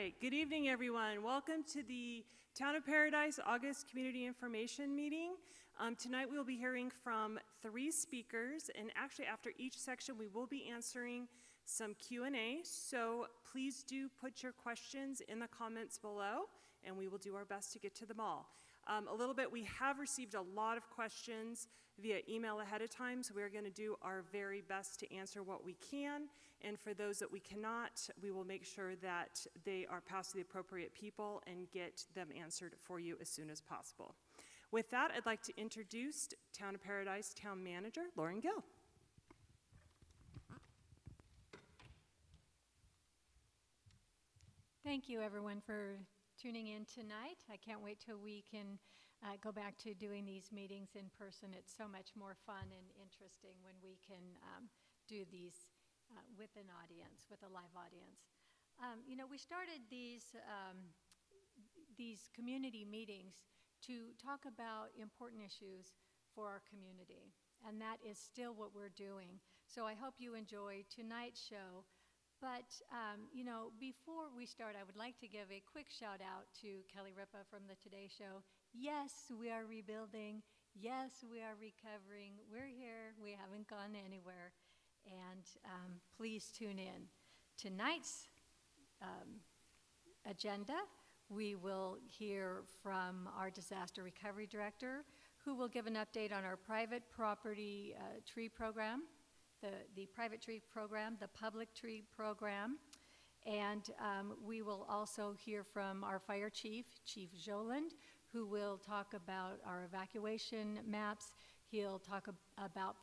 right, good evening everyone. Welcome to the Town of Paradise August Community Information Meeting. Tonight we will be hearing from 3 speakers, and actually after each section we will be answering some Q&A, so please do put your questions in the comments below and we will do our best to get to them all. A little bit, we have received a lot of questions via email ahead of time, so we're going to do our very best to answer what we can, and for those that we cannot, we will make sure that they are passed to the appropriate people and get them answered for you as soon as possible. With that, I'd like to introduce Town of Paradise Town Manager Lauren Gill. Thank you everyone for tuning in tonight. I can't wait till we can go back to doing these meetings in person. It's so much more fun and interesting when we can do these with an audience, with a live audience. You know, we started these community meetings to talk about important issues for our community, and that is still what we're doing. So I hope you enjoy tonight's show. But, you know, before we start, I would like to give a quick shout out to Kelly Ripa from the Today Show. Yes, we are rebuilding. Yes, we are recovering. We're here. We haven't gone anywhere. And please tune in. Tonight's agenda, we will hear from our Disaster Recovery Director, who will give an update on our private property tree program. The private tree program, the public tree program, and we will also hear from our fire chief, Chief Joland, who will talk about our evacuation maps. He'll talk about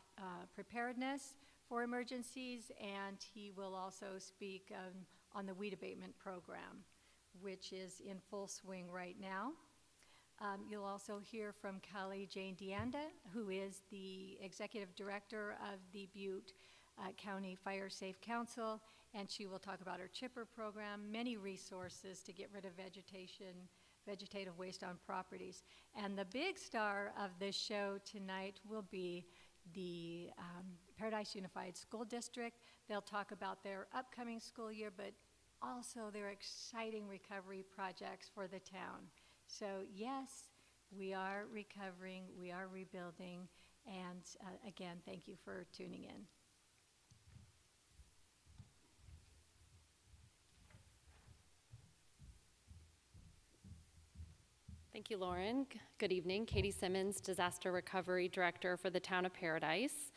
preparedness for emergencies, and he will also speak on the weed abatement program, which is in full swing right now. You'll also hear from Callie Jane Deanda, who is the Executive Director of the Butte County Fire Safe Council, and she will talk about her chipper program, many resources to get rid of vegetative waste on properties. And the big star of this show tonight will be the Paradise Unified School District. They'll talk about their upcoming school year, but also their exciting recovery projects for the town. So yes, we are recovering, we are rebuilding, and again, thank you for tuning in. Thank you, Lauren. Good evening. Katie Simmons, Disaster Recovery Director for the Town of Paradise.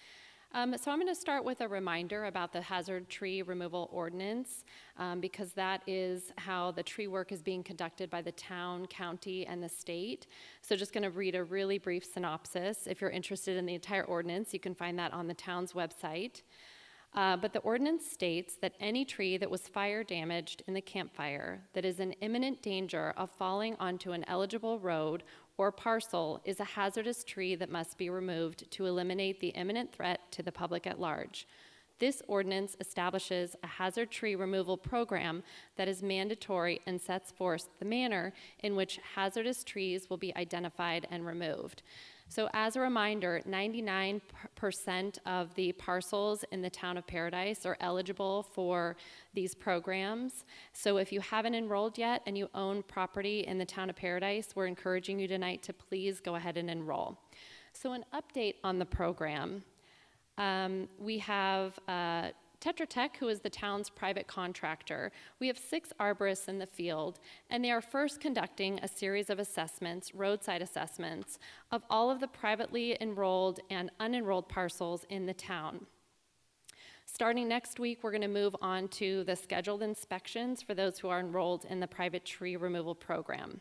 So I'm going to start with a reminder about the hazard tree removal ordinance, because that is how the tree work is being conducted by the town, county, and the state. So just going to read a really brief synopsis. If you're interested in the entire ordinance, you can find that on the town's website. But the ordinance states that any tree that was fire damaged in the campfire that is in imminent danger of falling onto an eligible road or parcel is a hazardous tree that must be removed to eliminate the imminent threat to the public at large. This ordinance establishes a hazard tree removal program that is mandatory and sets forth the manner in which hazardous trees will be identified and removed. So as a reminder, 99% of the parcels in the Town of Paradise are eligible for these programs. So if you haven't enrolled yet and you own property in the Town of Paradise, we're encouraging you tonight to please go ahead and enroll. So an update on the program. We have Tetra Tech, who is the town's private contractor. We have 6 arborists in the field, and they are first conducting a series of assessments, roadside assessments, of all of the privately enrolled and unenrolled parcels in the town. Starting next week, we're going to move on to the scheduled inspections for those who are enrolled in the private tree removal program.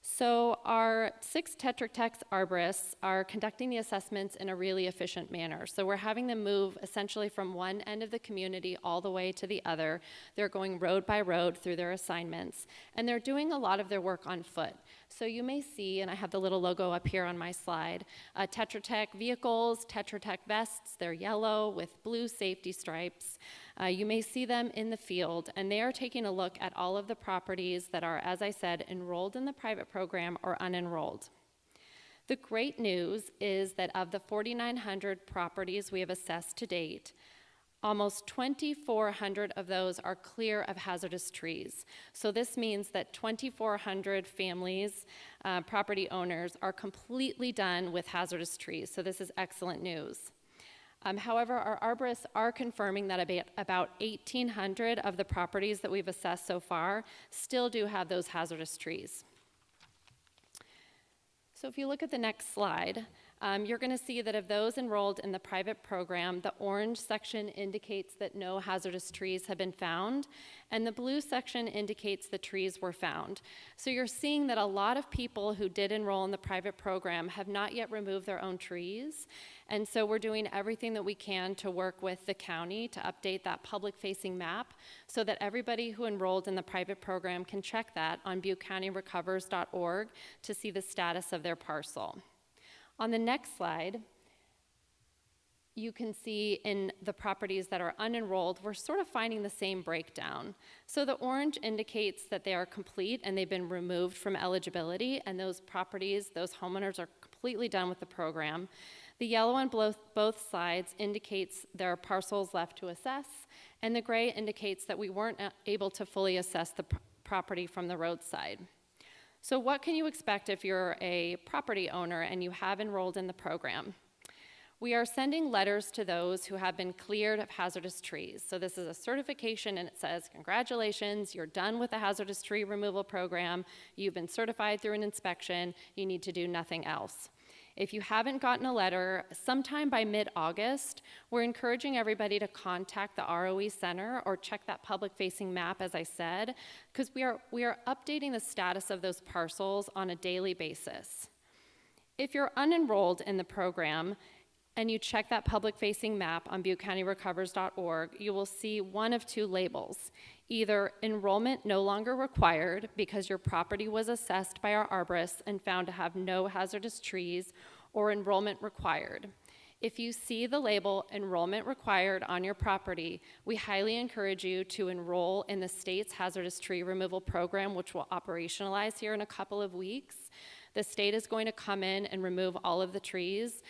So our 6 Tetra Tech arborists are conducting the assessments in a really efficient manner. So we're having them move essentially from one end of the community all the way to the other. They're going road by road through their assignments, and they're doing a lot of their work on foot. So you may see, and I have the little logo up here on my slide, Tetra Tech vehicles, Tetra Tech vests. They're yellow with blue safety stripes. You may see them in the field, and they are taking a look at all of the properties that are, as I said, enrolled in the private program or unenrolled. The great news is that of the 4,900 properties we have assessed to date, Almost 2,400 of those are clear of hazardous trees. So this means that 2,400 families, property owners, are completely done with hazardous trees. So this is excellent news. However, our arborists are confirming that about 1,800 of the properties that we've assessed so far still do have those hazardous trees. So if you look at the next slide, you're going to see that of those enrolled in the private program, the orange section indicates that no hazardous trees have been found, and the blue section indicates the trees were found. So you're seeing that a lot of people who did enroll in the private program have not yet removed their own trees, and so we're doing everything that we can to work with the county to update that public-facing map so that everybody who enrolled in the private program can check that on buccountyrecovers.org to see the status of their parcel. On the next slide, you can see in the properties that are unenrolled, we're sort of finding the same breakdown. So the orange indicates that they are complete and they've been removed from eligibility, and those properties, those homeowners are completely done with the program. The yellow on both sides indicates there are parcels left to assess, and the gray indicates that we weren't able to fully assess the property from the roadside. So what can you expect if you're a property owner and you have enrolled in the program? We are sending letters to those who have been cleared of hazardous trees. So this is a certification, and it says, congratulations, you're done with the hazardous tree removal program, you've been certified through an inspection, you need to do nothing else. If you haven't gotten a letter, sometime by mid-August, we're encouraging everybody to contact the ROE Center or check that public-facing map, as I said, because we are updating the status of those parcels on a daily basis. If you're unenrolled in the program and you check that public-facing map on buccountyrecovers.org, you will see one of two labels. Either enrollment no longer required because your property was assessed by our arborists and found to have no hazardous trees, or enrollment required. If you see the label enrollment required on your property, we highly encourage you to enroll in the state's hazardous tree removal program, which will operationalize here in a couple of weeks. The state is going to come in and remove all of the trees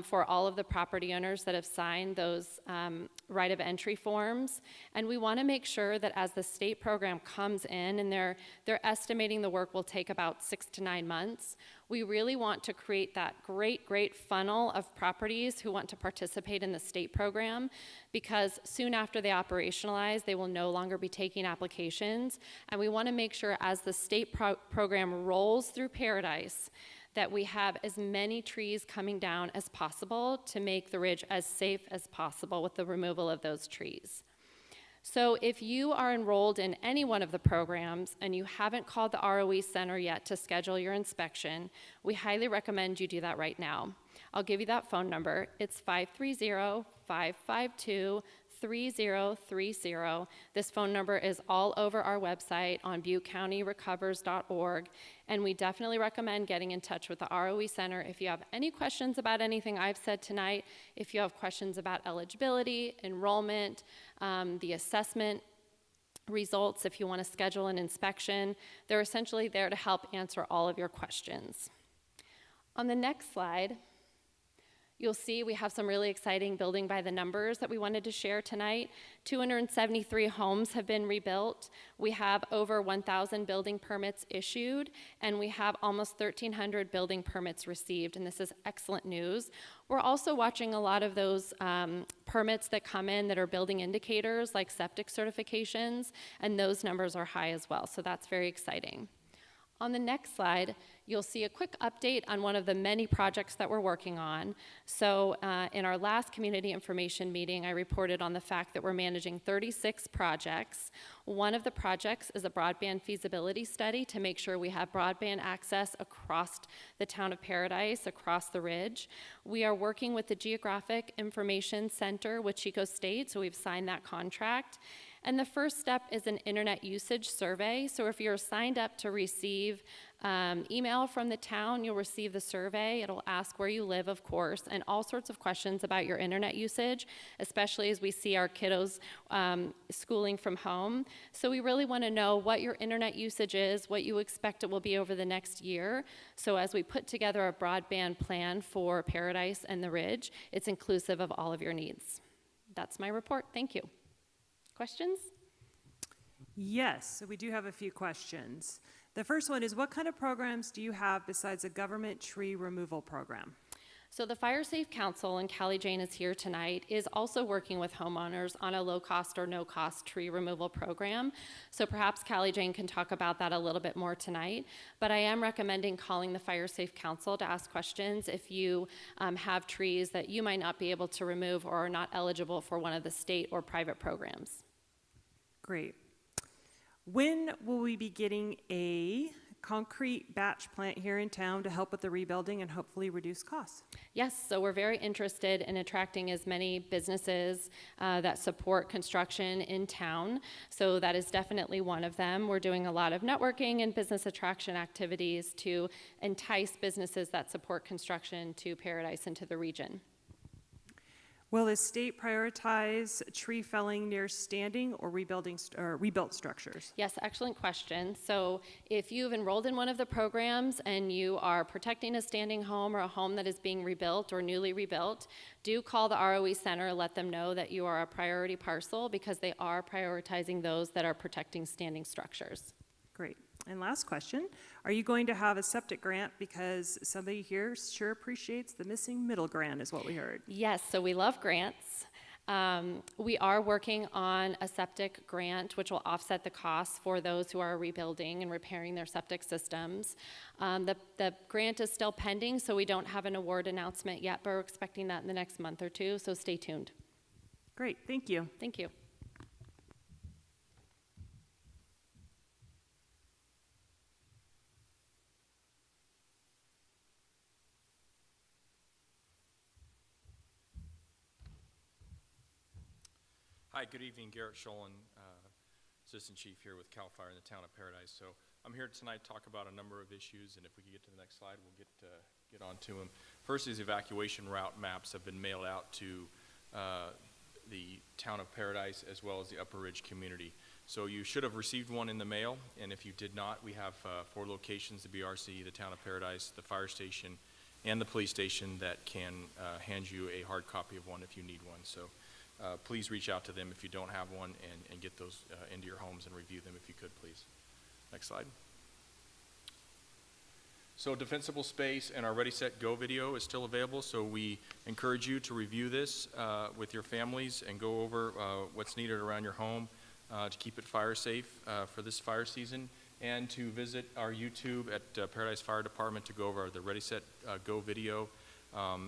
for all of the property owners that have signed those right of entry forms. And we want to make sure that as the state program comes in, and they're estimating the work will take about 6 to 9 months, we really want to create that great funnel of properties who want to participate in the state program, because soon after they operationalize, they will no longer be taking applications. And we want to make sure as the state program rolls through Paradise that we have as many trees coming down as possible to make the ridge as safe as possible with the removal of those trees. So if you are enrolled in any one of the programs and you haven't called the ROE Center yet to schedule your inspection, we highly recommend you do that right now. I'll give you that phone number. It's 530-552-3030. This phone number is all over our website on buccountyrecovers.org, and we definitely recommend getting in touch with the ROE Center if you have any questions about anything I've said tonight, if you have questions about eligibility, enrollment, the assessment results, if you want to schedule an inspection. They're essentially there to help answer all of your questions. On the next slide, you'll see we have some really exciting building by the numbers that we wanted to share tonight. 273 homes have been rebuilt. We have over 1,000 building permits issued, and we have almost 1,300 building permits received, and this is excellent news. We're also watching a lot of those permits that come in that are building indicators like septic certifications, and those numbers are high as well, so that's very exciting. On the next slide, you'll see a quick update on one of the many projects that we're working on. So in our last community information meeting, I reported on the fact that we're managing 36 projects. One of the projects is a broadband feasibility study to make sure we have broadband access across the town of Paradise, across the ridge. We are working with the Geographic Information Center with Chico State, so we've signed that contract. And the first step is an internet usage survey. So if you're signed up to receive email from the town, you'll receive the survey. It'll ask where you live, of course, and all sorts of questions about your internet usage, especially as we see our kiddos schooling from home. So we really want to know what your internet usage is, what you expect it will be over the next year. So as we put together a broadband plan for Paradise and the Ridge, it's inclusive of all of your needs. That's my report. Thank you. Questions? Yes, so we do have a few questions. The first one is, what kind of programs do you have besides a government tree removal program? So the Fire Safe Council, and Callie Jane is here tonight, is also working with homeowners on a low-cost or no-cost tree removal program. So perhaps Callie Jane can talk about that a little bit more tonight. But I am recommending calling the Fire Safe Council to ask questions if you have trees that you might not be able to remove or are not eligible for one of the state or private programs. Great. When will we be getting a concrete batch plant here in town to help with the rebuilding and hopefully reduce costs? Yes, so we're very interested in attracting as many businesses that support construction in town. So that is definitely one of them. We're doing a lot of networking and business attraction activities to entice businesses that support construction to Paradise and to the region. Will the state prioritize tree felling near standing or rebuilt structures? Yes, excellent question. So if you've enrolled in one of the programs and you are protecting a standing home or a home that is being rebuilt or newly rebuilt, do call the ROE Center, let them know that you are a priority parcel because they are prioritizing those that are protecting standing structures. Great. And last question, are you going to have a septic grant? Because somebody here sure appreciates the missing middle grant is what we heard. Yes, so we love grants. We are working on a septic grant, which will offset the costs for those who are rebuilding and repairing their septic systems. The grant is still pending, so we don't have an award announcement yet, but we're expecting that in the next month or two, so stay tuned. Great, thank you. Thank you. Hi, good evening. Garrett Sholin, Assistant Chief here with CAL FIRE in the town of Paradise. So I'm here tonight to talk about a number of issues, and if we could get to the next slide, we'll get on to them. First is evacuation route maps have been mailed out to the town of Paradise as well as the Upper Ridge community. So you should have received one in the mail, and if you did not, we have 4 locations, the BRC, the town of Paradise, the fire station, and the police station that can hand you a hard copy of one if you need one. So please reach out to them if you don't have one and get those into your homes and review them if you could, please. Next slide. So Defensible Space and our Ready, Set, Go video is still available, so we encourage you to review this with your families and go over what's needed around your home to keep it fire safe for this fire season, and to visit our YouTube at Paradise Fire Department to go over the Ready, Set, Go video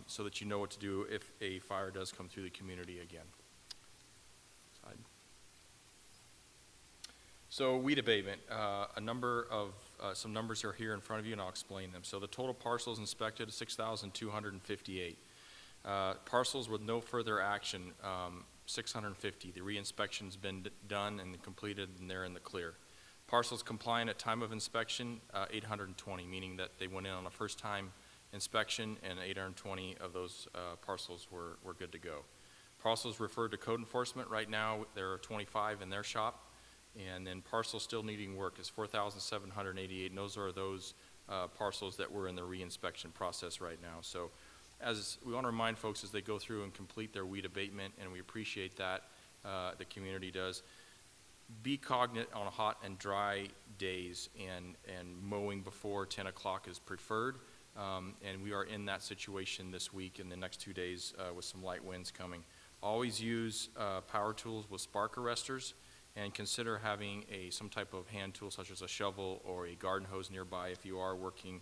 so that you know what to do if a fire does come through the community again. Slide. So weed abatement, some numbers are here in front of you and I'll explain them. So the total parcels inspected is 6,258. Parcels with no further action, 650. The re-inspection's been done and completed and they're in the clear. Parcels compliant at time of inspection, 820, meaning that they went in on a first time inspection and 820 of those parcels were good to go. Parcels referred to code enforcement. Right now there are 25 in their shop, and then parcels still needing work is 4,788, and those are those parcels that were in the re-inspection process right now. So as we want to remind folks as they go through and complete their weed abatement, and we appreciate that, the community does, be cognizant on hot and dry days, and mowing before 10 o'clock is preferred. And we are in that situation this week in the next 2 days with some light winds coming. Always use power tools with spark arresters, and consider having some type of hand tool such as a shovel or a garden hose nearby if you are working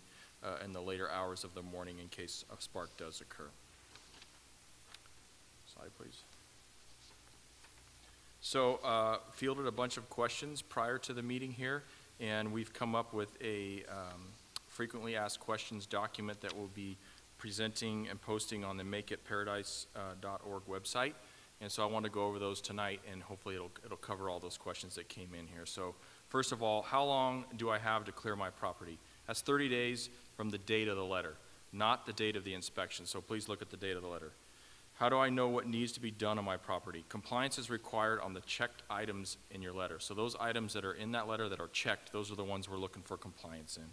in the later hours of the morning in case a spark does occur. Slide, please. So fielded a bunch of questions prior to the meeting here, and we've come up with a frequently asked questions document that we'll be presenting and posting on the makeitparadise.org website. And so I want to go over those tonight, and hopefully it'll cover all those questions that came in here. So first of all, how long do I have to clear my property? That's 30 days from the date of the letter, not the date of the inspection. So please look at the date of the letter. How do I know what needs to be done on my property? Compliance is required on the checked items in your letter. So those items that are in that letter that are checked, those are the ones we're looking for compliance in.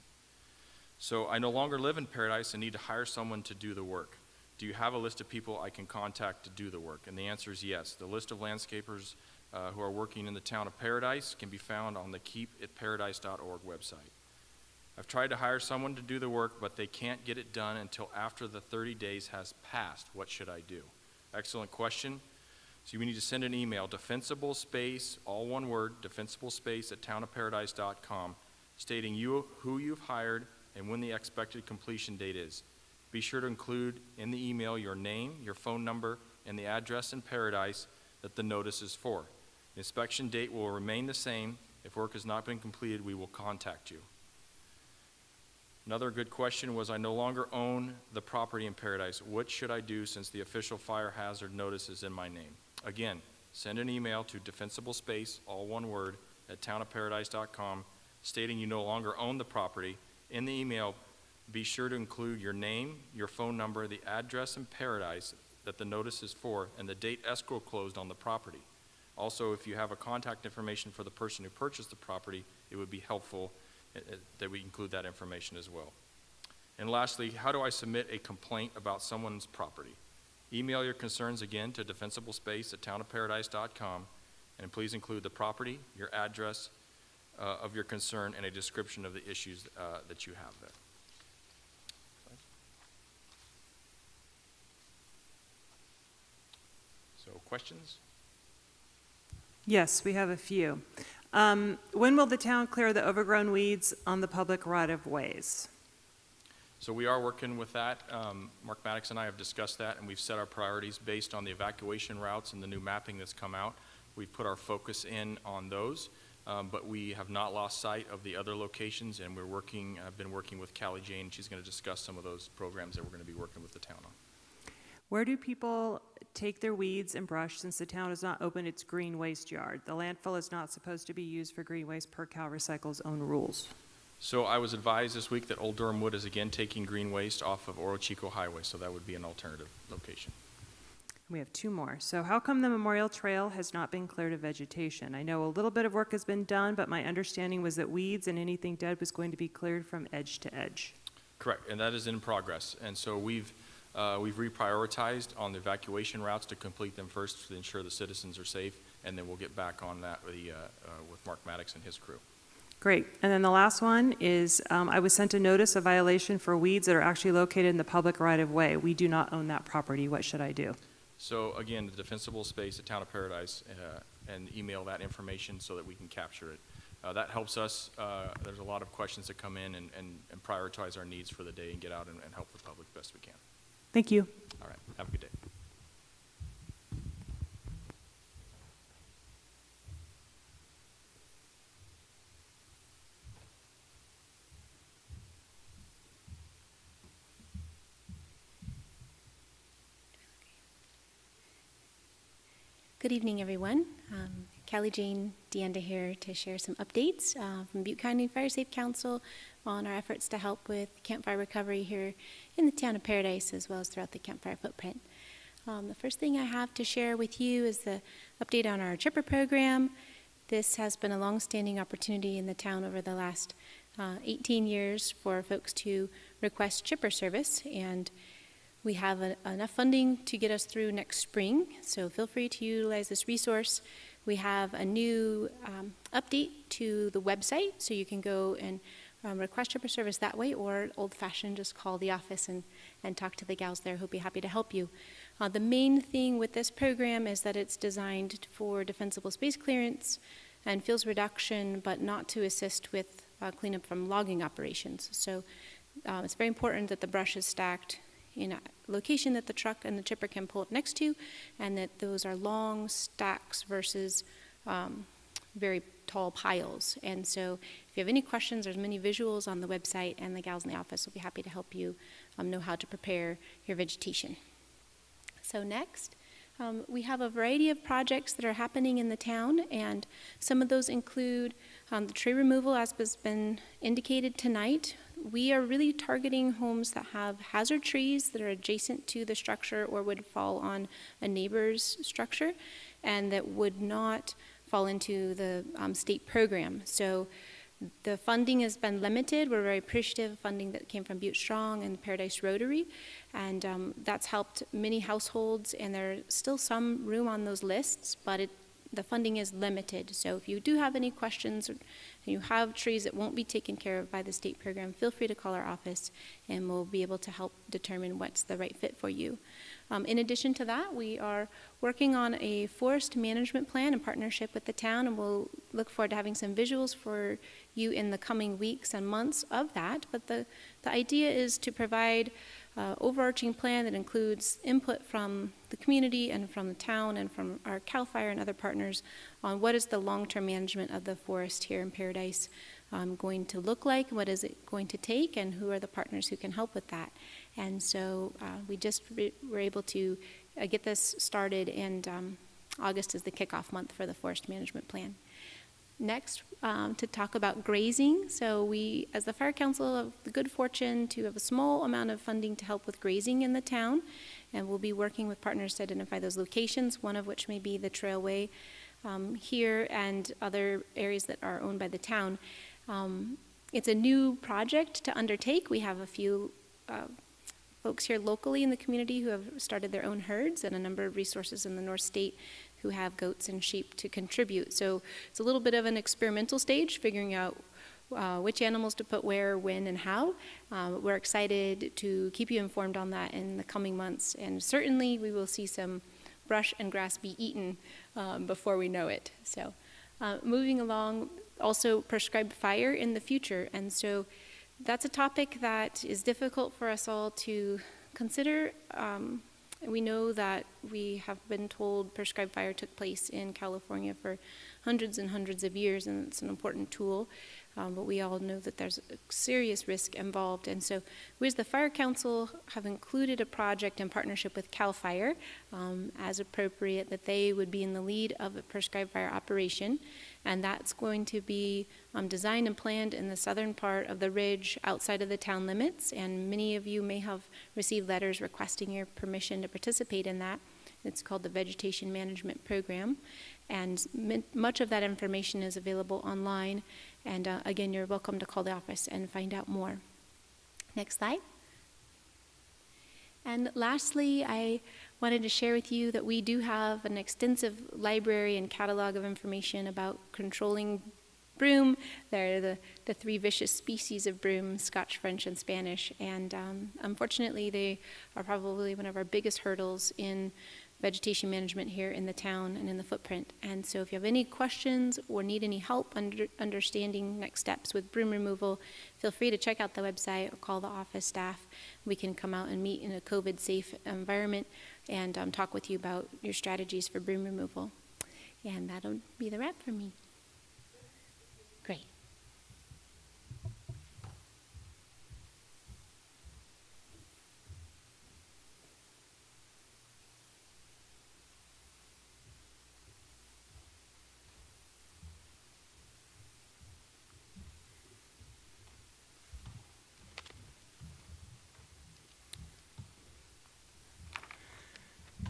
So I no longer live in Paradise and need to hire someone to do the work. Do you have a list of people I can contact to do the work? And the answer is yes. The list of landscapers who are working in the town of Paradise can be found on the keepitparadise.org website. I've tried to hire someone to do the work, but they can't get it done until after the 30 days has passed. What should I do? Excellent question. So you need to send an email, defensible space, all one word, defensible space @townofparadise.com, stating who you've hired and when the expected completion date is. Be sure to include in the email your name, your phone number, and the address in Paradise that the notice is for. The inspection date will remain the same. If work has not been completed, we will contact you. Another good question was, I no longer own the property in Paradise. What should I do since the official fire hazard notice is in my name? Again, send an email to defensible space, all one word, @townofparadise.com, stating you no longer own the property. In the email, be sure to include your name, your phone number, the address in Paradise that the notice is for, and the date escrow closed on the property. Also, if you have a contact information for the person who purchased the property, it would be helpful that we include that information as well. And lastly, how do I submit a complaint about someone's property? Email your concerns again to defensiblespace@townofparadise.com, and please include the property, your address of your concern, and a description of the issues that you have there. So, questions? Yes, we have a few. When will the town clear the overgrown weeds on the public right-of-ways? So we are working with that. Mark Maddox and I have discussed that, and we've set our priorities based on the evacuation routes and the new mapping that's come out. We've put our focus in on those, but we have not lost sight of the other locations, and I've been working with Callie Jane, and she's going to discuss some of those programs that we're going to be working with the town on. Where do people take their weeds and brush since the town has not opened its green waste yard? The landfill is not supposed to be used for green waste per Cal Recycle's own rules. So I was advised this week that Old Durham Wood is again taking green waste off of Oro Chico Highway, so that would be an alternative location. We have two more. So how come the Memorial Trail has not been cleared of vegetation? I know a little bit of work has been done, but my understanding was that weeds and anything dead was going to be cleared from edge to edge. Correct, and that is in progress. And so we've reprioritized on the evacuation routes to complete them first to ensure the citizens are safe, and then we'll get back on that with Mark Maddox and his crew. Great. And then the last one is I was sent a notice of violation for weeds that are actually located in the public right-of-way. We do not own that property. What should I do? So again, the defensible space at Town of Paradise, and email that information so that we can capture it. That helps us. There's a lot of questions that come in and prioritize our needs for the day and get out and help the public best we can. Thank you. All right, have a good day. Good evening, everyone. Callie Jane DeAnda here to share some updates from Butte County Fire Safe Council on our efforts to help with campfire recovery here in the town of Paradise, as well as throughout the campfire footprint. The first thing I have to share with you is the update on our chipper program. This has been a long-standing opportunity in the town over the last 18 years for folks to request chipper service, and we have enough funding to get us through next spring, so feel free to utilize this resource. We have a new update to the website, so you can go and request chipper service that way, or old-fashioned, just call the office and talk to the gals there who'll be happy to help you. The main thing with this program is that it's designed for defensible space clearance and fuels reduction, but not to assist with cleanup from logging operations. So it's very important that the brush is stacked in a location that the truck and the chipper can pull up next to, and that those are long stacks versus very tall piles. And so if you have any questions, there's many visuals on the website, and the gals in the office will be happy to help you know how to prepare your vegetation. So next, we have a variety of projects that are happening in the town, and some of those include the tree removal, as has been indicated tonight. We are really targeting homes that have hazard trees that are adjacent to the structure or would fall on a neighbor's structure, and that would not fall into the state program. So The funding has been limited. We're very appreciative of funding that came from Butte Strong and Paradise Rotary, and that's helped many households, and there's still some room on those lists, but the funding is limited. So if you do have any questions, or you have trees that won't be taken care of by the state program, feel free to call our office, and we'll be able to help determine what's the right fit for you. In addition to that, we are working on a forest management plan in partnership with the town, and we'll look forward to having some visuals for you in the coming weeks and months of that. But the idea is to provide an overarching plan that includes input from the community and from the town and from our CAL FIRE and other partners on what is the long-term management of the forest here in Paradise going to look like, what is it going to take, and who are the partners who can help with that. And so we just were able to get this started, and August is the kickoff month for the forest management plan. Next, to talk about grazing. So we, as the Fire Council, have the good fortune to have a small amount of funding to help with grazing in the town, and we'll be working with partners to identify those locations, one of which may be the Trailway here and other areas that are owned by the town. It's a new project to undertake. We have a few folks here locally in the community who have started their own herds, and a number of resources in the North State who have goats and sheep to contribute. So it's a little bit of an experimental stage, figuring out which animals to put where, when, and how. We're excited to keep you informed on that in the coming months, and certainly we will see some brush and grass be eaten before we know it. So moving along, also prescribed fire in the future, and so that's a topic that is difficult for us all to consider. We know that we have been told prescribed fire took place in California for hundreds and hundreds of years, and it's an important tool, but we all know that there's a serious risk involved. And so we as the Fire Council have included a project in partnership with CAL FIRE as appropriate, that they would be in the lead of a prescribed fire operation, and that's going to be designed and planned in the southern part of the ridge outside of the town limits, and many of you may have received letters requesting your permission to participate in that. It's called the Vegetation Management Program, and much of that information is available online, and again, you're welcome to call the office and find out more. Next slide. And lastly, I wanted to share with you that we do have an extensive library and catalog of information about controlling broom. There are the three vicious species of broom, Scotch, French, and Spanish, and unfortunately they are probably one of our biggest hurdles in vegetation management here in the town and in the footprint. And so if you have any questions or need any help understanding next steps with broom removal, feel free to check out the website or call the office staff. We can come out and meet in a COVID-safe environment and talk with you about your strategies for broom removal. And that'll be the wrap for me. Great.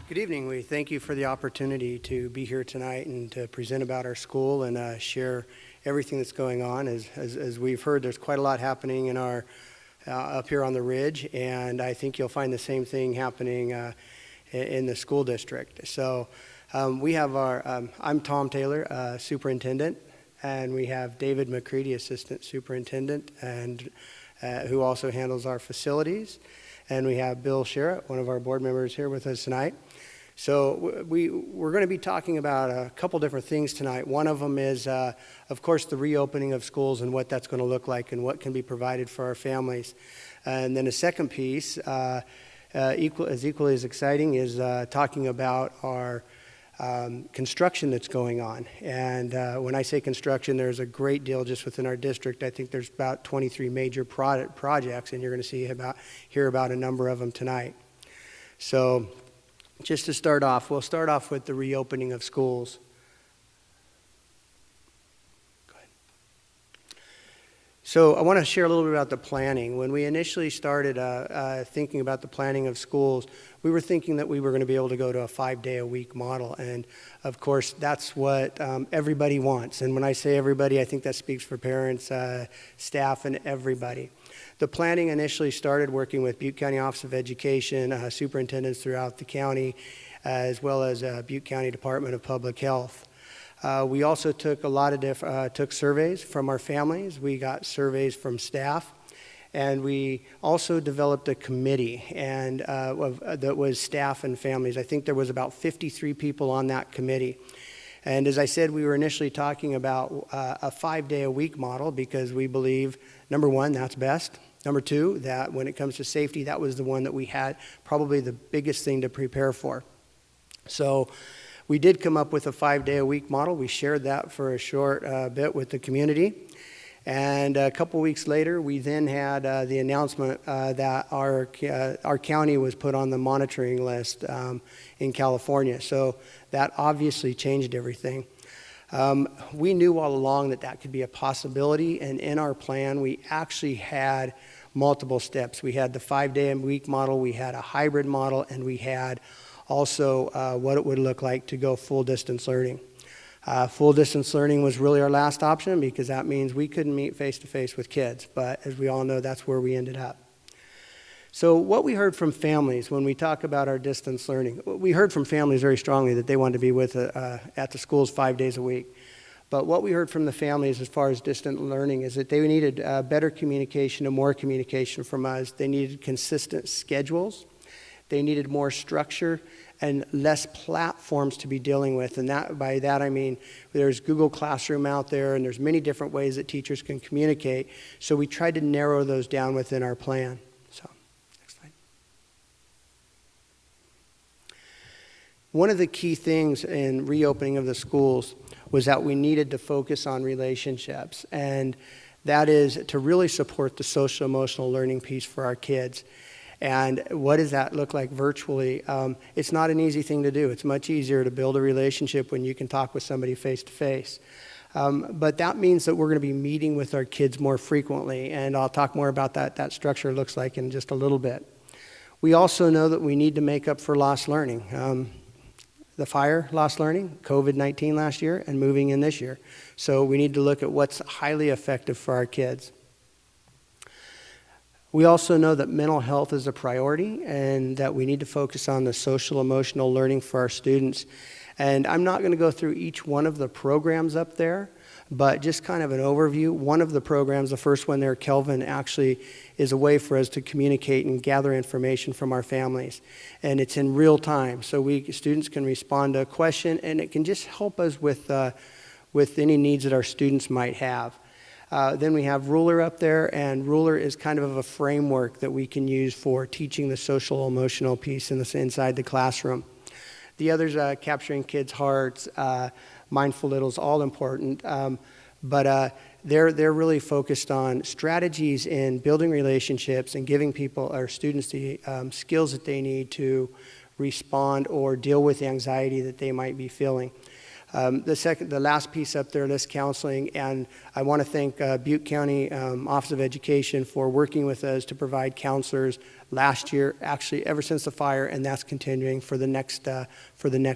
Good evening. We thank you for the opportunity to be here tonight and to present about our school and share everything that's going on. As we've heard, there's quite a lot happening in our up here on the ridge, and I think you'll find the same thing happening in the school district. So we have our, I'm Tom Taylor, superintendent, and we have David McCready, assistant superintendent, and who also handles our facilities. And we have Bill Sherritt, one of our board members, here with us tonight. So we're going to be talking about a couple different things tonight. One of them is, of course, the reopening of schools and what that's going to look like and what can be provided for our families. And then a second piece, equally as exciting, is talking about our construction that's going on. And when I say construction, there's a great deal just within our district. I think there's about 23 major projects, and you're going to hear about a number of them tonight. So just to start off, we'll start off with the reopening of schools. Go ahead. So I want to share a little bit about the planning. When we initially started thinking about the planning of schools, we were thinking that we were going to be able to go to a 5-day-a-week model. And of course, that's what everybody wants. And when I say everybody, I think that speaks for parents, staff, and everybody. The planning initially started working with Butte County Office of Education, superintendents throughout the county, as well as Butte County Department of Public Health. We also took took surveys from our families. We got surveys from staff, and we also developed a committee that was staff and families. I think there was about 53 people on that committee. And as I said, we were initially talking about a 5-day-a-week model because we believe, number one, that's best. Number two, that when it comes to safety, that was the one that we had probably the biggest thing to prepare for. So we did come up with a 5-day-a-week model. We shared that for a short bit with the community. And a couple weeks later, we then had the announcement that our county was put on the monitoring list in California. So that obviously changed everything. We knew all along that that could be a possibility, and in our plan, we actually had multiple steps. We had the 5-day-a-week model, we had a hybrid model, and we had also what it would look like to go full distance learning. Full distance learning was really our last option because that means we couldn't meet face-to-face with kids, but as we all know, that's where we ended up. So what we heard from families when we talk about our distance learning, we heard from families very strongly that they wanted to be with at the schools 5 days a week. But what we heard from the families as far as distant learning is that they needed better communication and more communication from us. They needed consistent schedules. They needed more structure and less platforms to be dealing with. And by that I mean there's Google Classroom out there, and there's many different ways that teachers can communicate. So we tried to narrow those down within our plan. So, next slide. One of the key things in reopening of the schools was that we needed to focus on relationships. And that is to really support the social emotional learning piece for our kids. And what does that look like virtually? It's not an easy thing to do. It's much easier to build a relationship when you can talk with somebody face to face. But that means that we're going to be meeting with our kids more frequently, and I'll talk more about that structure looks like in just a little bit. We also know that we need to make up for lost learning. The fire lost learning, COVID-19 last year, and moving in this year. So we need to look at what's highly effective for our kids. We also know that mental health is a priority and that we need to focus on the social emotional learning for our students. And I'm not going to go through each one of the programs up there, but just kind of an overview. One of the programs, the first one there, Kelvin, actually is a way for us to communicate and gather information from our families. And it's in real time, so students can respond to a question, and it can just help us with any needs that our students might have. Then we have Ruler up there, and Ruler is kind of a framework that we can use for teaching the social emotional piece inside the classroom. The others, Capturing Kids' Hearts, Mindful Littles, all important, but they're really focused on strategies in building relationships and giving our students the skills that they need to respond or deal with the anxiety that they might be feeling. The last piece up there, list counseling, and I want to thank Butte County Office of Education for working with us to provide counselors last year, actually ever since the fire, and that's continuing for the next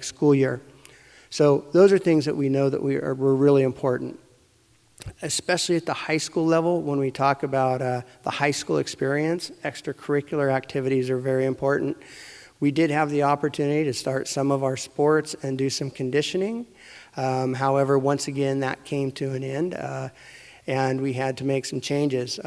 school year. So those are things that we know that were really important, especially at the high school level. When we talk about the high school experience, extracurricular activities are very important. We did have the opportunity to start some of our sports and do some conditioning. However, once again, that came to an end, and we had to make some changes.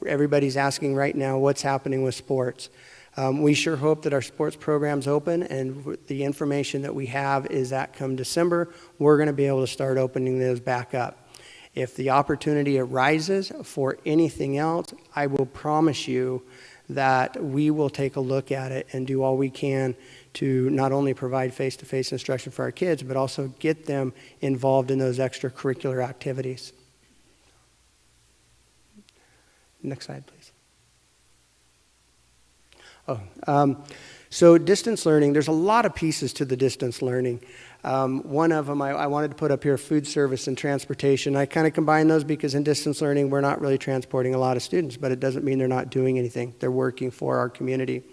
Everybody's asking right now what's happening with sports. We sure hope that our sports program's open, and the information that we have is that come December, we're going to be able to start opening those back up. If the opportunity arises for anything else, I will promise you that we will take a look at it and do all we can to not only provide face-to-face instruction for our kids, but also get them involved in those extracurricular activities. Next slide, please. So distance learning, there's a lot of pieces to the distance learning. One of them I wanted to put up here, food service and transportation. I kind of combine those because in distance learning, we're not really transporting a lot of students, but it doesn't mean they're not doing anything. They're working for our community.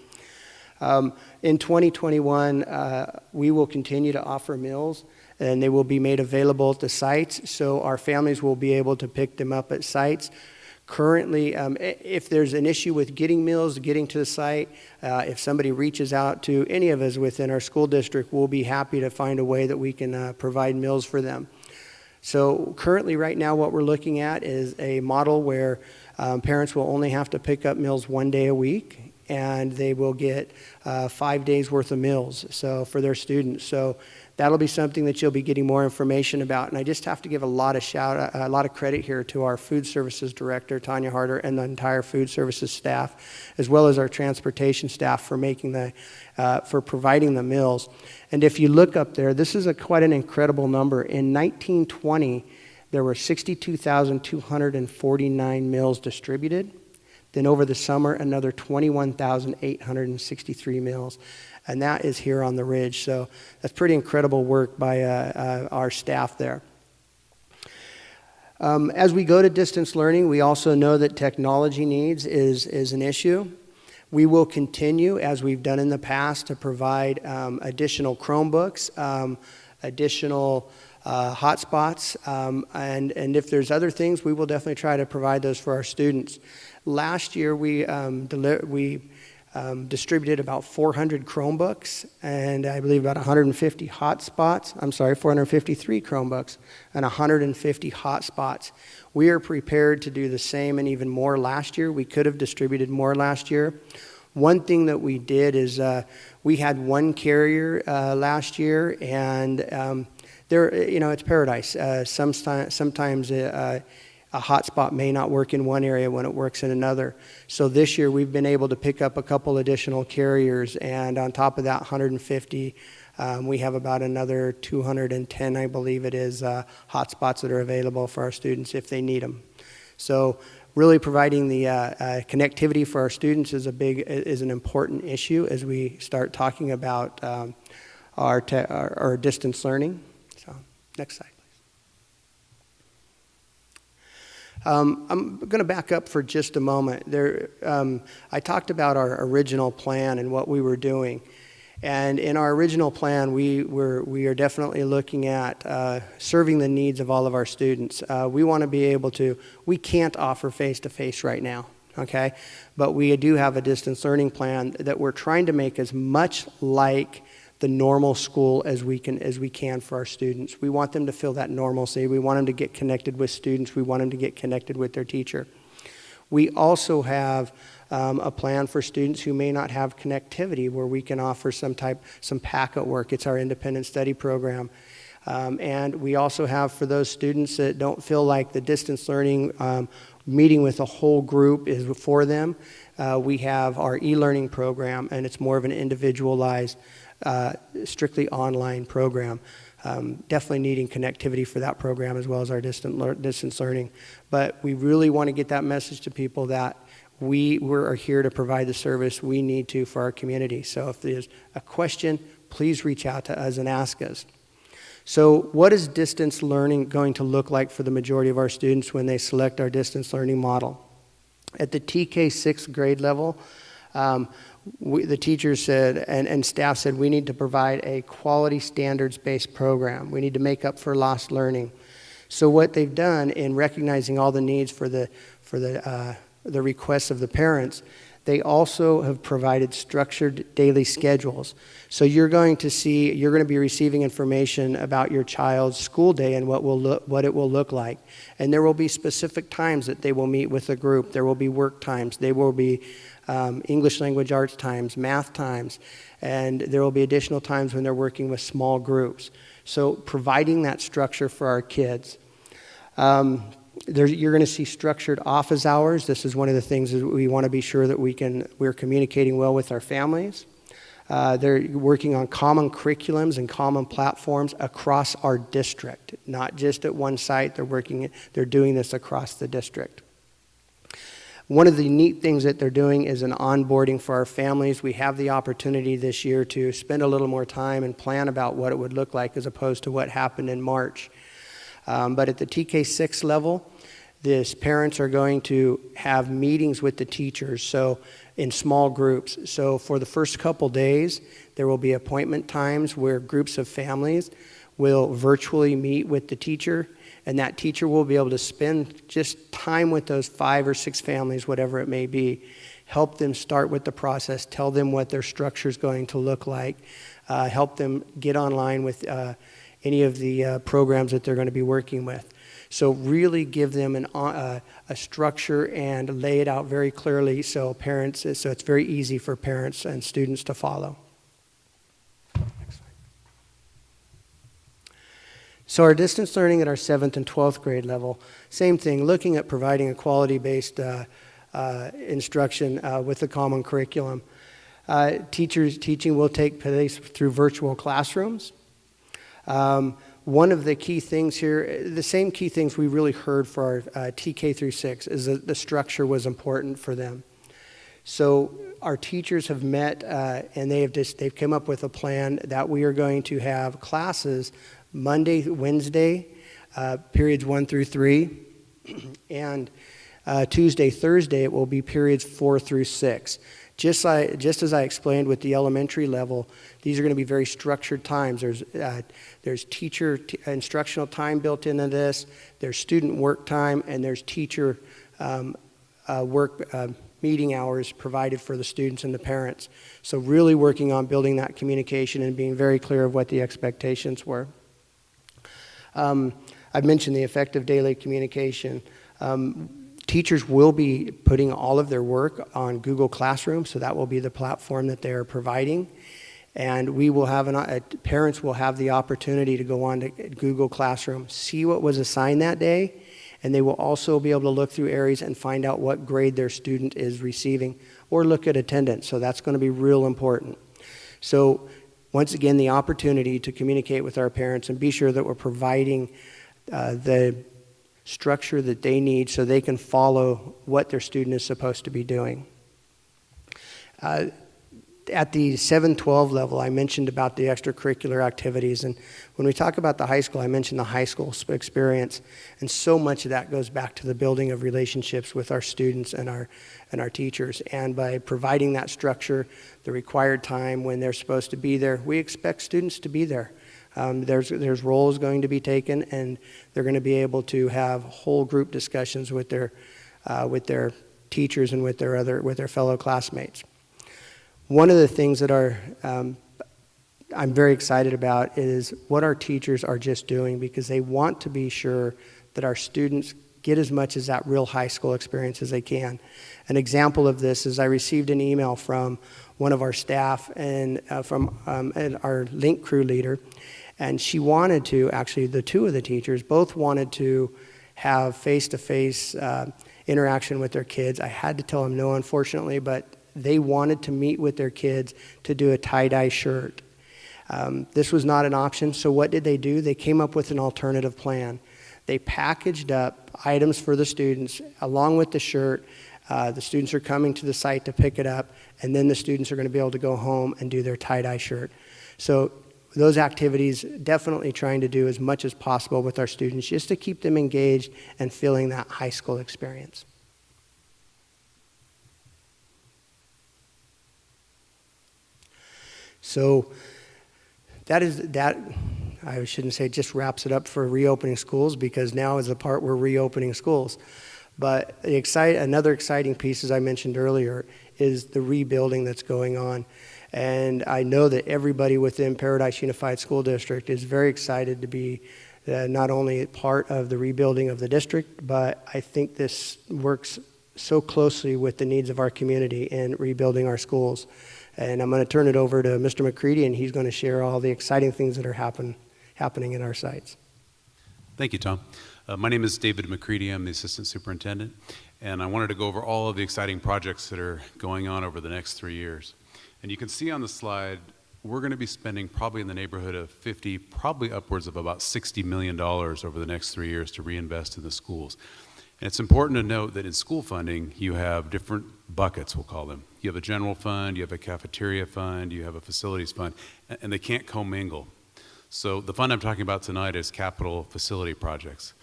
In 2021, we will continue to offer meals, and they will be made available at the sites, so our families will be able to pick them up at sites. Currently, if there's an issue with getting meals, getting to the site, if somebody reaches out to any of us within our school district, we'll be happy to find a way that we can provide meals for them. So currently, right now, what we're looking at is a model where parents will only have to pick up meals 1 day a week, and they will get 5 days worth of meals for their students. So that'll be something that you'll be getting more information about. And I just have to give a lot of credit here to our food services director, Tanya Harder, and the entire food services staff, as well as our transportation staff for for providing the meals. And if you look up there, this is quite an incredible number. In 1920, there were 62,249 meals distributed. Then over the summer, another 21,863 meals. And that is here on the Ridge. So that's pretty incredible work by our staff there. As we go to distance learning, we also know that technology needs is an issue. We will continue, as we've done in the past, to provide additional Chromebooks, additional hotspots, and if there's other things, we will definitely try to provide those for our students. Last year, we distributed about 400 Chromebooks and I believe about 150 hotspots. 453 Chromebooks and 150 hotspots. We are prepared to do the same and even more last year. We could have distributed more last year. One thing that we did is we had one carrier last year, and it's paradise. Sometimes a hotspot may not work in one area when it works in another. So this year we've been able to pick up a couple additional carriers, and on top of that 150, we have about another 210, I believe it is, hotspots that are available for our students if they need them. So really providing the connectivity for our students is an important issue as we start talking about our distance learning. So next slide. I'm going to back up for just a moment. I talked about our original plan and what we were doing. And in our original plan, we are definitely looking at serving the needs of all of our students. We want to be able to, we can't offer face-to-face right now, okay? But we do have a distance learning plan that we're trying to make as much like the normal school as we can for our students. We want them to feel that normalcy. We want them to get connected with students. We want them to get connected with their teacher. We also have a plan for students who may not have connectivity, where we can offer some packet work. It's our independent study program. And we also have, for those students that don't feel like the distance learning meeting with a whole group is for them, we have our e-learning program, and it's more of an individualized strictly online program. Definitely needing connectivity for that program as well as our distance learning. But we really want to get that message to people that we are here to provide the service we need to for our community. So if there's a question, please reach out to us and ask us. So what is distance learning going to look like for the majority of our students when they select our distance learning model? At the TK 6th grade level, the teachers said and staff said we need to provide a quality standards-based program. We need to make up for lost learning. So what they've done in recognizing all the needs for the requests of the parents, they also have provided structured daily schedules. So you're going to be receiving information about your child's school day and what it will look like. And there will be specific times that they will meet with a group. There will be work times. There will be English language arts times, math times, and there will be additional times when they're working with small groups. So providing that structure for our kids. You're going to see structured office hours. This is one of the things that we want to be sure that we're communicating well with our families. They're working on common curriculums and common platforms across our district, not just at one site. They're doing this across the district. One of the neat things that they're doing is an onboarding for our families. We have the opportunity this year to spend a little more time and plan about what it would look like as opposed to what happened in March. But at the TK6 level, these parents are going to have meetings with the teachers, so in small groups. So for the first couple days, there will be appointment times where groups of families will virtually meet with the teacher, and that teacher will be able to spend just time with those 5 or 6 families, whatever it may be, help them start with the process, tell them what their structure is going to look like, help them get online with any of the programs that they're going to be working with. So really give them a structure and lay it out very clearly so it's very easy for parents and students to follow. So our distance learning at our 7th and 12th grade level, same thing, looking at providing a quality-based instruction with the common curriculum. Teaching will take place through virtual classrooms. One of the key things here, the same key things we really heard for our TK through 6 is that the structure was important for them. So our teachers have met and they've come up with a plan that we are going to have classes Monday, Wednesday, periods 1 through 3, and Tuesday, Thursday, it will be periods 4 through 6. Just as I explained with the elementary level, these are going to be very structured times. There's teacher instructional time built into this, there's student work time, and there's teacher work meeting hours provided for the students and the parents. So really working on building that communication and being very clear of what the expectations were. I've mentioned the effective daily communication. Teachers will be putting all of their work on Google Classroom, so that will be the platform that they are providing. And we will have parents will have the opportunity to go on to Google Classroom, see what was assigned that day, and they will also be able to look through areas and find out what grade their student is receiving, or look at attendance. So that's going to be real important. So once again, the opportunity to communicate with our parents and be sure that we're providing the structure that they need so they can follow what their student is supposed to be doing. At the 7-12 level, I mentioned about the extracurricular activities, and when we talk about the high school, I mentioned the high school experience, and so much of that goes back to the building of relationships with our students and our teachers. And by providing that structure, the required time when they're supposed to be there, we expect students to be there. There's roles going to be taken, and they're going to be able to have whole group discussions with their teachers and with their fellow classmates. One of the things that I'm very excited about is what our teachers are just doing, because they want to be sure that our students get as much as that real high school experience as they can. An example of this is I received an email from one of our staff and from our link crew leader, and she wanted to, actually the two of the teachers both wanted to have face-to-face interaction with their kids. I had to tell them no, unfortunately, but they wanted to meet with their kids to do a tie-dye shirt. This was not an option, so what did they do? They came up with an alternative plan. They packaged up items for the students along with the shirt. The students are coming to the site to pick it up, and then the students are going to be able to go home and do their tie-dye shirt. So those activities, definitely trying to do as much as possible with our students just to keep them engaged and feeling that high school experience. So that I shouldn't say just wraps it up for reopening schools, because now is the part where reopening schools. But another exciting piece, as I mentioned earlier, is the rebuilding that's going on. And I know that everybody within Paradise Unified School District is very excited to be not only part of the rebuilding of the district, but I think this works so closely with the needs of our community in rebuilding our schools. And I'm going to turn it over to Mr. McCready, and he's going to share all the exciting things that are happening in our sites. Thank you, Tom. My name is David McCready. I'm the Assistant Superintendent, and I wanted to go over all of the exciting projects that are going on over the next 3 years. And you can see on the slide, we're going to be spending probably in the neighborhood of 50, probably upwards of about $60 million over the next 3 years to reinvest in the schools. And it's important to note that in school funding, you have different buckets, we'll call them. You have a general fund, you have a cafeteria fund, you have a facilities fund, and they can't commingle. So the fund I'm talking about tonight is capital facility projects.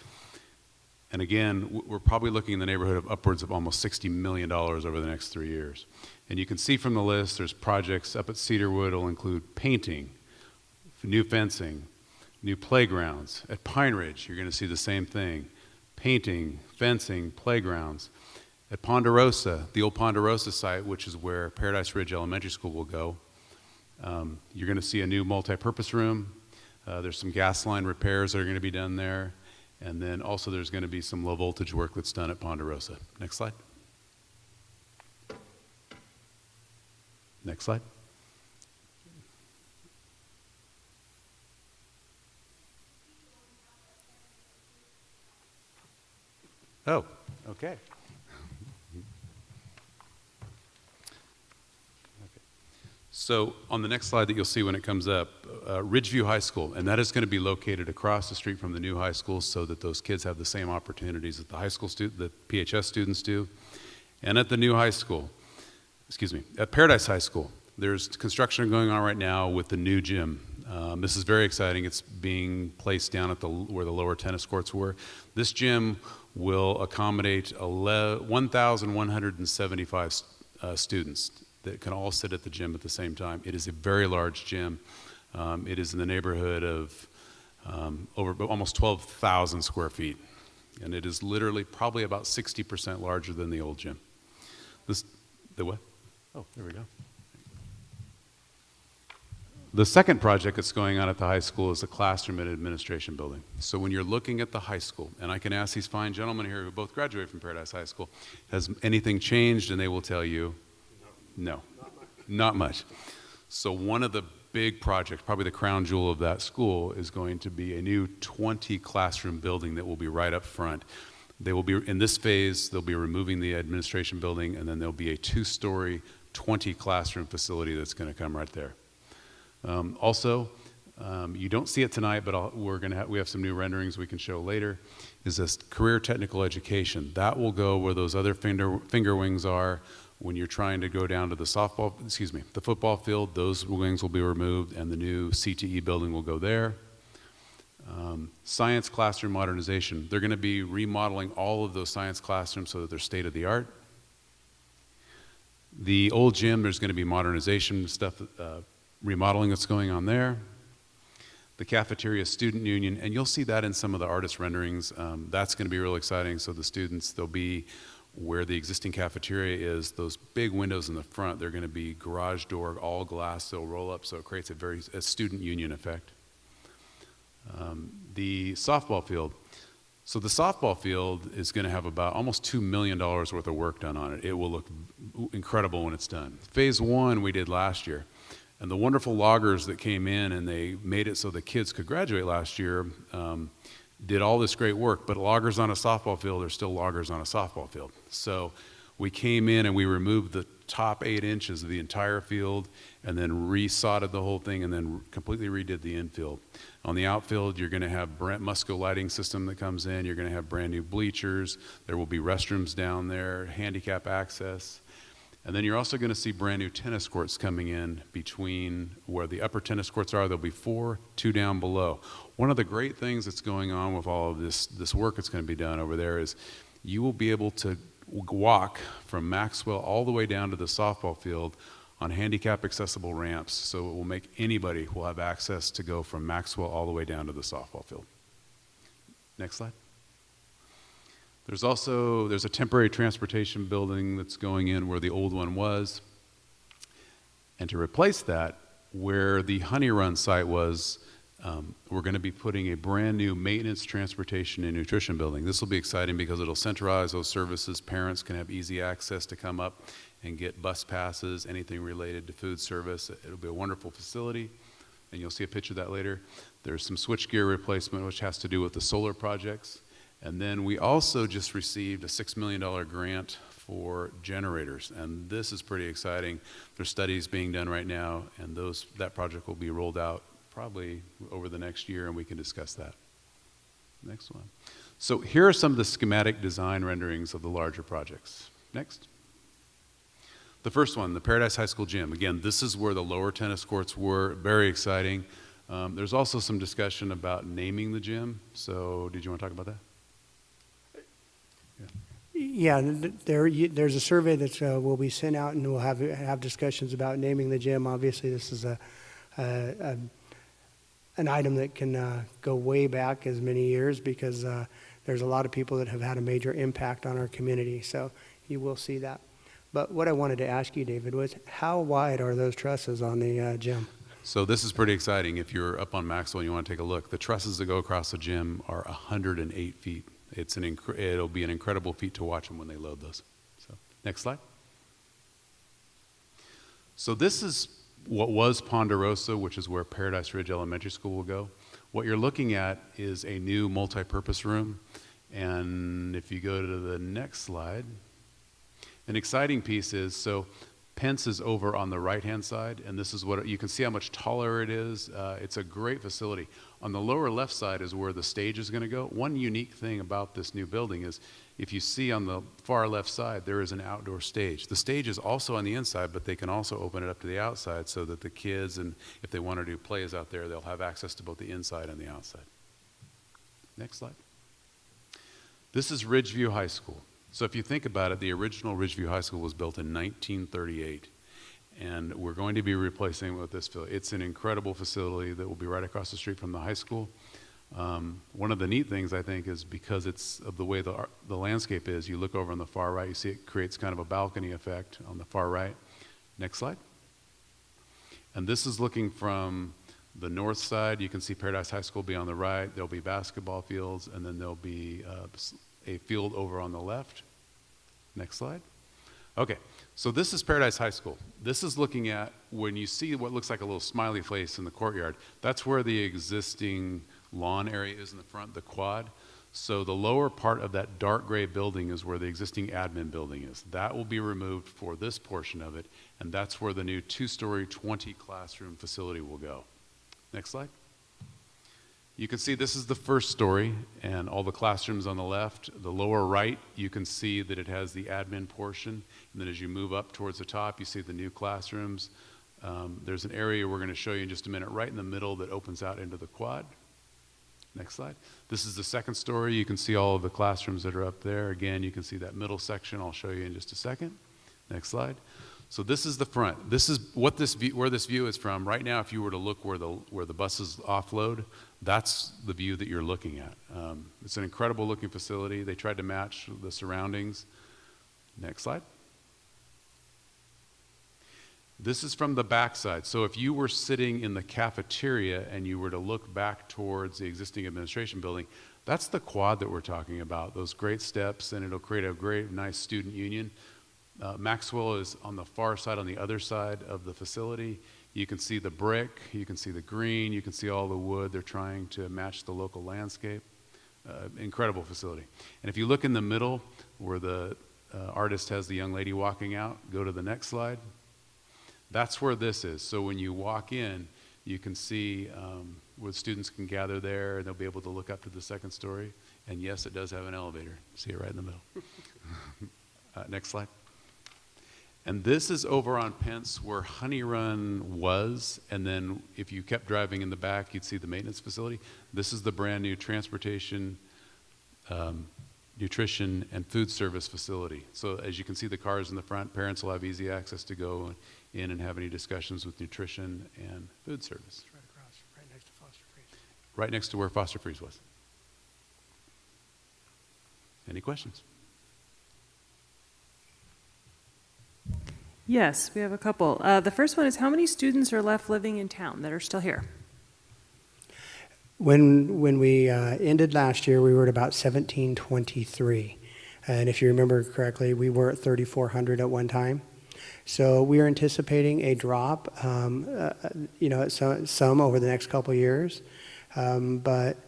And again, we're probably looking in the neighborhood of upwards of almost $60 million over the next 3 years. And you can see from the list, there's projects up at Cedarwood will include painting, new fencing, new playgrounds. At Pine Ridge, you're going to see the same thing. Painting, fencing, playgrounds. At Ponderosa, the old Ponderosa site, which is where Paradise Ridge Elementary School will go, you're going to see a new multi-purpose room. There's some gas line repairs that are going to be done there. And then also there's going to be some low voltage work that's done at Ponderosa. Next slide. Next slide. Oh, okay. So on the next slide that you'll see when it comes up, Ridgeview High School, and that is going to be located across the street from the new high school so that those kids have the same opportunities that the high school the PHS students do. And at the new high school, at Paradise High School, there's construction going on right now with the new gym. This is very exciting. It's being placed down at where the lower tennis courts were. This gym will accommodate 1,175 students that can all sit at the gym at the same time. It is a very large gym. It is in the neighborhood of over almost 12,000 square feet. And it is literally probably about 60% larger than the old gym. The what? Oh, there we go. The second project that's going on at the high school is the classroom and administration building. So when you're looking at the high school, and I can ask these fine gentlemen here who both graduated from Paradise High School, has anything changed? And they will tell you, no, not much. So one of the big projects, probably the crown jewel of that school, is going to be a new 20 classroom building that will be right up front. They will be, in this phase, they'll be removing the administration building, and then there'll be a 2-story, 20 classroom facility that's going to come right there. You don't see it tonight, but we have some new renderings we can show later, is this career technical education. That will go where those other finger wings are. When you're trying to go down to the the football field, those wings will be removed and the new CTE building will go there. Science classroom modernization. They're going to be remodeling all of those science classrooms so that they're state of the art. The old gym, there's going to be modernization stuff, remodeling that's going on there. The cafeteria student union, and you'll see that in some of the artist renderings. That's going to be real exciting. So the students, they'll be where the existing cafeteria is, those big windows in the front, they're going to be garage door, all glass, they'll roll up, so it creates a student union effect. The softball field. So the softball field is going to have about almost $2 million worth of work done on it. It will look incredible when it's done. Phase 1 we did last year. And the wonderful loggers that came in and they made it so the kids could graduate last year did all this great work, but loggers on a softball field are still loggers on a softball field. So we came in and we removed the top 8 inches of the entire field and then resodded the whole thing and then completely redid the infield. On the outfield, you're going to have Musco lighting system that comes in. You're going to have brand new bleachers. There will be restrooms down there, handicap access. And then you're also going to see brand new tennis courts coming in between where the upper tennis courts are. There'll be 4, 2 down below. One of the great things that's going on with all of this work that's going to be done over there is you will be able to walk from Maxwell all the way down to the softball field on handicap accessible ramps. So it will make anybody will have access to go from Maxwell all the way down to the softball field. Next slide. There's a temporary transportation building that's going in where the old one was. And to replace that, where the Honey Run site was, we're going to be putting a brand new maintenance, transportation, and nutrition building. This will be exciting because it'll centralize those services. Parents can have easy access to come up and get bus passes, anything related to food service. It'll be a wonderful facility, and you'll see a picture of that later. There's some switchgear replacement, which has to do with the solar projects. And then we also just received a $6 million grant for generators, and this is pretty exciting. There's studies being done right now, and that project will be rolled out probably over the next year, and we can discuss that. Next one. So here are some of the schematic design renderings of the larger projects. Next. The first one, the Paradise High School gym. Again, this is where the lower tennis courts were. Very exciting. There's also some discussion about naming the gym. So did you want to talk about that? Yeah, there's a survey that will be sent out, and we'll have discussions about naming the gym. Obviously, this is an item that can go way back as many years, because there's a lot of people that have had a major impact on our community. So you will see that. But what I wanted to ask you, David, was how wide are those trusses on the gym? So this is pretty exciting. If you're up on Maxwell and you want to take a look, the trusses that go across the gym are 108 feet. It'll be an incredible feat to watch them when they load those. So next slide. So this is what was Ponderosa, which is where Paradise Ridge Elementary School will go. What you're looking at is a new multi-purpose room. And if you go to the next slide, an exciting piece is, so Pence is over on the right-hand side, and this is what, you can see how much taller it is. It's a great facility. On the lower left side is where the stage is going to go. One unique thing about this new building is, if you see on the far left side, there is an outdoor stage. The stage is also on the inside, but they can also open it up to the outside so that the kids, and if they want to do plays out there, they'll have access to both the inside and the outside. Next slide. This is Ridgeview High School. So if you think about it, the original Ridgeview High School was built in 1938, and we're going to be replacing it with this facility. It's an incredible facility that will be right across the street from the high school. One of the neat things, I think, is because it's of the way the landscape is, you look over on the far right, you see it creates kind of a balcony effect on the far right. Next slide. And this is looking from the north side. You can see Paradise High School be on the right. There'll be basketball fields, and then there'll be a field over on the left. Next slide. Okay, so this is Paradise High School. This is looking at, when you see what looks like a little smiley face in the courtyard, that's where the existing lawn area is in the front, the quad. So the lower part of that dark gray building is where the existing admin building is. That will be removed for this portion of it, and that's where the new 2-story, 20-classroom facility will go. Next slide. You can see this is the first story, and all the classrooms on the left. The lower right, you can see that it has the admin portion, and then as you move up towards the top, you see the new classrooms. There's an area we're going to show you in just a minute right in the middle that opens out into the quad. Next slide. This is the second story. You can see all of the classrooms that are up there. Again, you can see that middle section. I'll show you in just a second. Next slide. So this is the front. This is what where this view is from. Right now, if you were to look where the buses offload, that's the view that you're looking at. It's an incredible looking facility. They tried to match the surroundings. Next slide. This is from the backside. So if you were sitting in the cafeteria and you were to look back towards the existing administration building, that's the quad that we're talking about, those great steps, and it'll create a great, nice student union. Maxwell is on the far side, on the other side of the facility. You can see the brick, you can see the green, you can see all the wood. They're trying to match the local landscape. Incredible facility. And if you look in the middle where the artist has the young lady walking out, go to the next slide. That's where this is. So when you walk in, you can see where students can gather there, and they'll be able to look up to the second story. And yes, it does have an elevator. See it right in the middle. Next slide. And this is over on Pence where Honey Run was, and then if you kept driving in the back, you'd see the maintenance facility. This is the brand new transportation, nutrition, and food service facility. So as you can see the cars in the front, parents will have easy access to go in and have any discussions with nutrition and food service. Right across, right next to Foster Freeze. Right next to where Foster Freeze was. Any questions? Yes, we have a couple. The first one is, how many students are left living in town that are still here? When we ended last year, we were at about 1723. And if you remember correctly, we were at 3,400 at one time. So we are anticipating a drop, some over the next couple of years. But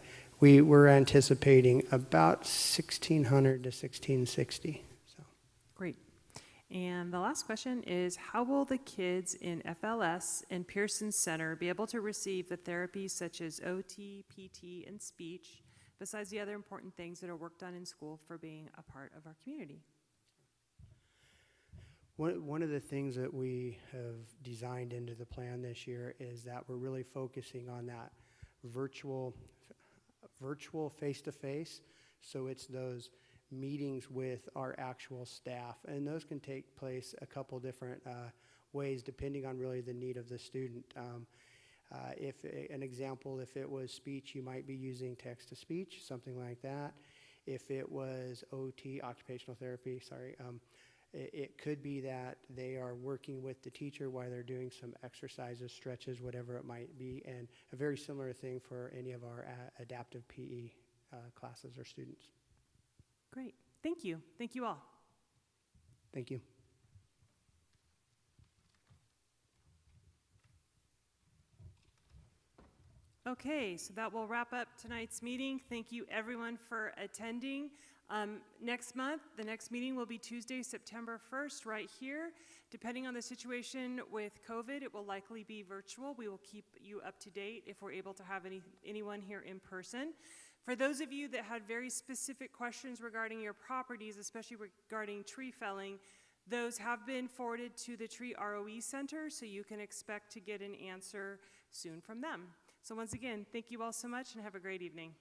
we're anticipating about 1,600 to 1,660. So. Great. And the last question is, how will the kids in FLS and Pearson Center be able to receive the therapies such as OT, PT, and speech besides the other important things that are worked on in school for being a part of our community. One of the things that we have designed into the plan this year is that we're really focusing on that virtual face-to-face. So it's those meetings with our actual staff, and those can take place a couple different ways depending on really the need of the student. If an example, if it was speech, you might be using text-to-speech, something like that. If it was OT, occupational therapy, it could be that they are working with the teacher while they're doing some exercises, stretches, whatever it might be, and a very similar thing for any of our adaptive PE classes or students. Great. Thank you. Thank you all. Thank you. Okay, so that will wrap up tonight's meeting. Thank you everyone for attending. Next month, the next meeting will be Tuesday, September 1st, right here. Depending on the situation with COVID, it will likely be virtual. We will keep you up to date if we're able to have anyone here in person. For those of you that had very specific questions regarding your properties, especially regarding tree felling, those have been forwarded to the Tree ROE Center, so you can expect to get an answer soon from them. So once again, thank you all so much and have a great evening.